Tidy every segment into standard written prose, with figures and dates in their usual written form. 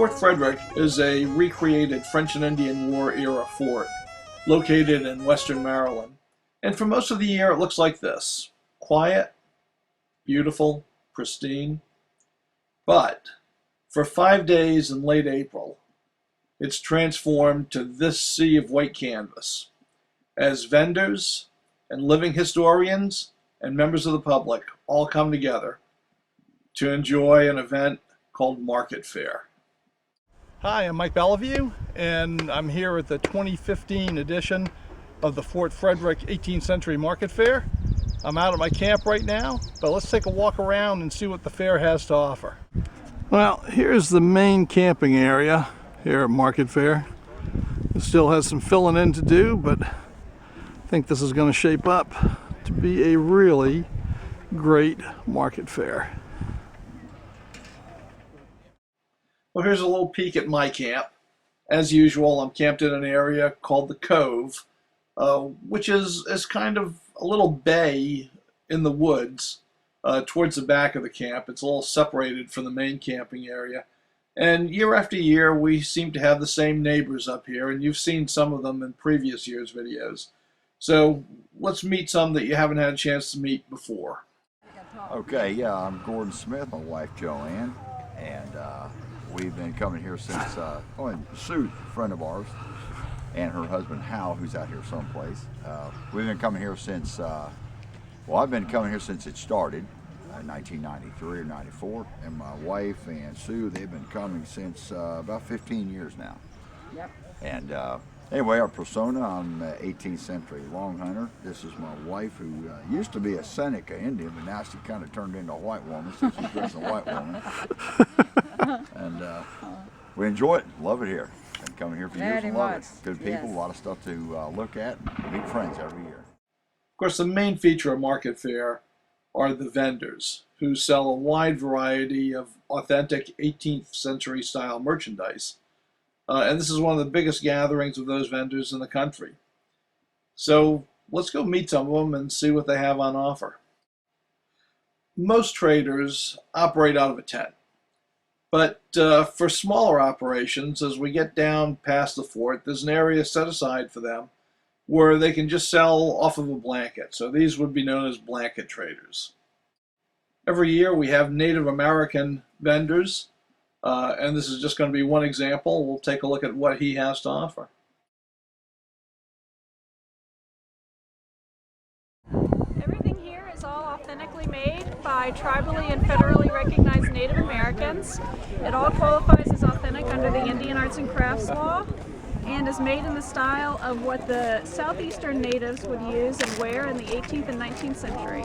Fort Frederick is a recreated French and Indian War era fort located in western Maryland. And for most of the year it looks like this. Quiet, beautiful, pristine. But for 5 days in late April, it's transformed to this sea of white canvas as vendors and living historians and members of the public all come together to enjoy an event called Market Fair. Hi, I'm Mike Bellevue, and I'm here at the 2015 edition of the Fort Frederick 18th Century Market Fair. I'm out at my camp right now, but let's take a walk around and see what the fair has to offer. Well, here's the main camping area here at Market Fair. It still has some filling in to do, but I think this is going to shape up to be a really great market fair. Well, here's a little peek at my camp. As usual, I'm camped in an area called the Cove, which is kind of a little bay in the woods towards the back of the camp. It's a little separated from the main camping area. And year after year, we seem to have the same neighbors up here, and you've seen some of them in previous year's videos. So let's meet some that you haven't had a chance to meet before. Okay, yeah, I'm Gordon Smith, my wife Joanne, and we've been coming here since, and Sue, a friend of ours, and her husband Hal, who's out here someplace. We've been coming here since, well, I've been coming here since it started, 1993 or 94, and my wife and Sue, they've been coming since about 15 years now. Yep. And anyway, our persona, I'm 18th century long hunter. This is my wife, who used to be a Seneca Indian, but now she kind of turned into a white woman, so she's dressed a white woman. And we enjoy it, love it here. Been coming here for years and love it. Good people, yes. A lot of stuff to look at, and meet friends every year. Of course, the main feature of Market Fair are the vendors, who sell a wide variety of authentic 18th century style merchandise. And this is one of the biggest gatherings of those vendors in the country. So let's go meet some of them and see what they have on offer. Most traders operate out of a tent. But for smaller operations, as we get down past the fort, there's an area set aside for them where they can just sell off of a blanket. So these would be known as blanket traders. Every year we have Native American vendors, and this is just going to be one example. We'll take a look at what he has to offer. Everything here is all authentically made by tribally and federally recognized Native Americans. It all qualifies as authentic under the Indian Arts and Crafts law, and is made in the style of what the southeastern natives would use and wear in the 18th and 19th century.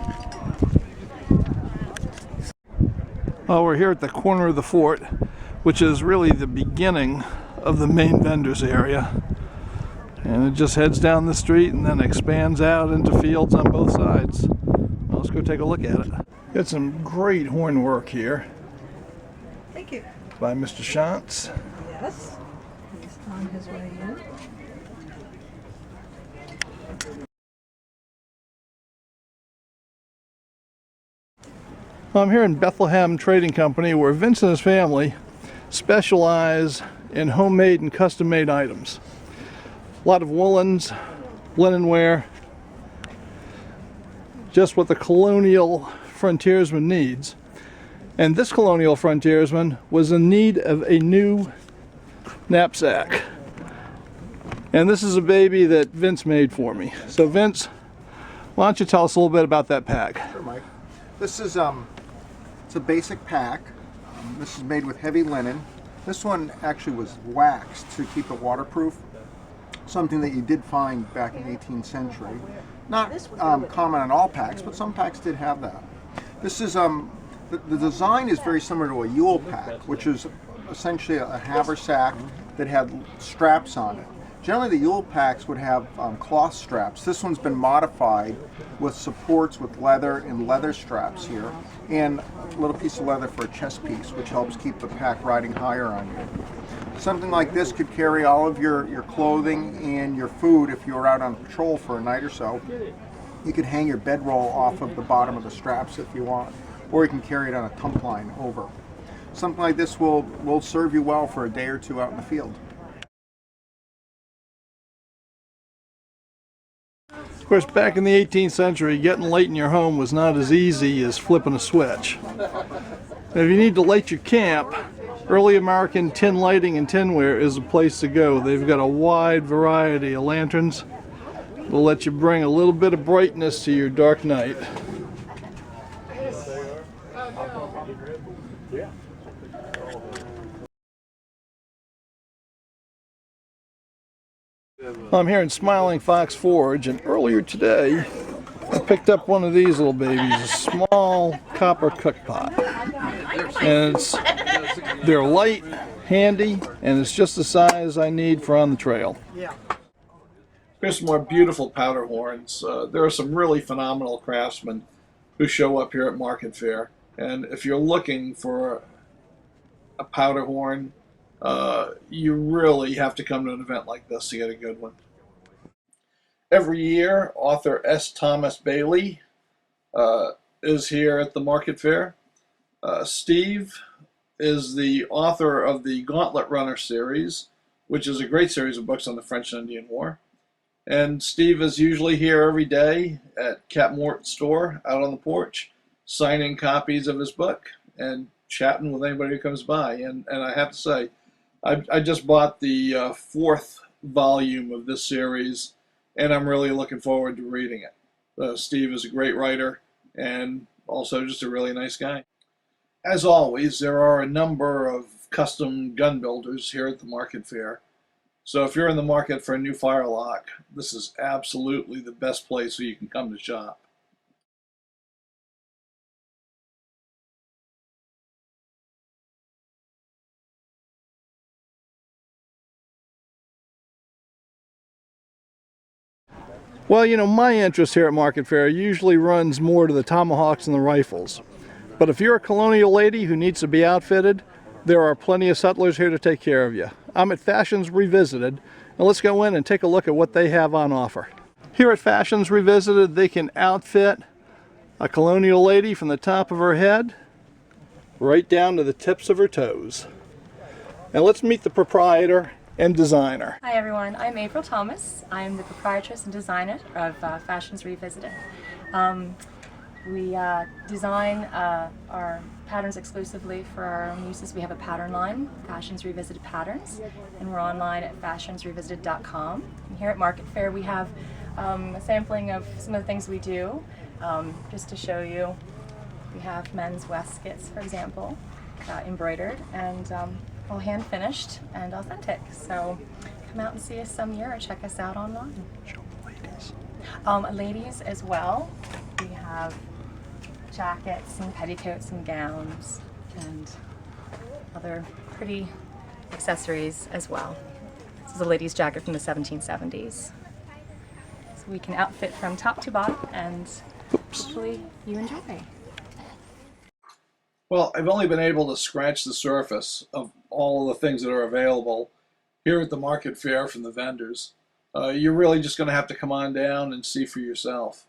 Well, we're here at the corner of the fort, which is really the beginning of the main vendors area. And it just heads down the street and then expands out into fields on both sides. Well, let's go take a look at it. Got some great horn work here. Thank you. By Mr. Shantz. Yes. He's on his way in. I'm here in Bethlehem Trading Company, where Vince and his family specialize in homemade and custom-made items. A lot of woolens, linen wear, just what the colonial frontiersman needs. And this colonial frontiersman was in need of a new knapsack. And this is a baby that Vince made for me. So Vince, why don't you tell us a little bit about that pack? Sure, Mike. This is it's a basic pack. This is made with heavy linen. This one actually was waxed to keep it waterproof. Something that you did find back in the 18th century. Not common on all packs, but some packs did have that. This is the design is very similar to a Yule pack, which is essentially a haversack that had straps on it. Generally, the Yule packs would have cloth straps. This one's been modified with supports with leather and leather straps here, and a little piece of leather for a chest piece, which helps keep the pack riding higher on you. Something like this could carry all of your clothing and your food if you were out on patrol for a night or so. You could hang your bedroll off of the bottom of the straps if you want, or you can carry it on a tump line over. something like this will serve you well for a day or two out in the field. Of course, back in the 18th century, getting light in your home was not as easy as flipping a switch. If you need to light your camp, Early American Tin Lighting and Tinware is a place to go. They've got a wide variety of lanterns. They'll let you bring a little bit of brightness to your dark night. I'm here in Smiling Fox Forge, and earlier today I picked up one of these little babies, a small copper cook pot. And they're light, handy, and it's just the size I need for on the trail. Here's some more beautiful powder horns. There are some really phenomenal craftsmen who show up here at Market Fair. And if you're looking for a powder horn, you really have to come to an event like this to get a good one. Every year, author S. Thomas Bailey is here at the Market Fair. Steve is the author of the Gauntlet Runner series, which is a great series of books on the French and Indian War. And Steve is usually here every day at Cap Morton's store out on the porch, signing copies of his book and chatting with anybody who comes by. And I have to say, I just bought the fourth volume of this series, and I'm really looking forward to reading it. Steve is a great writer and also just a really nice guy. As always, there are a number of custom gun builders here at the Market Fair. So if you're in the market for a new firelock, this is absolutely the best place where you can come to shop. Well, you know, my interest here at Market Fair usually runs more to the tomahawks and the rifles. But if you're a colonial lady who needs to be outfitted, there are plenty of settlers here to take care of you. I'm at Fashions Revisited, and let's go in and take a look at what they have on offer. Here at Fashions Revisited, they can outfit a colonial lady from the top of her head right down to the tips of her toes. Now let's meet the proprietor and designer. Hi everyone, I'm April Thomas. I'm the proprietress and designer of Fashions Revisited. We design our patterns exclusively for our own uses. We have a pattern line, Fashions Revisited Patterns, and we're online at fashionsrevisited.com. And here at Market Fair we have a sampling of some of the things we do. Just to show you, we have men's waistcoats, for example, embroidered and all hand finished and authentic. So come out and see us some year or check us out online. Show the ladies. Ladies as well. We have jackets and petticoats and gowns and other pretty accessories as well. This is a lady's jacket from the 1770s. So we can outfit from top to bottom, and hopefully you enjoy. Well, I've only been able to scratch the surface of all the things that are available here at the Market Fair from the vendors. You're really just going to have to come on down and see for yourself.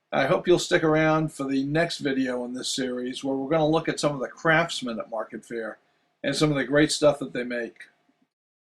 I hope you'll stick around for the next video in this series, where we're going to look at some of the craftsmen at Market Fair and some of the great stuff that they make.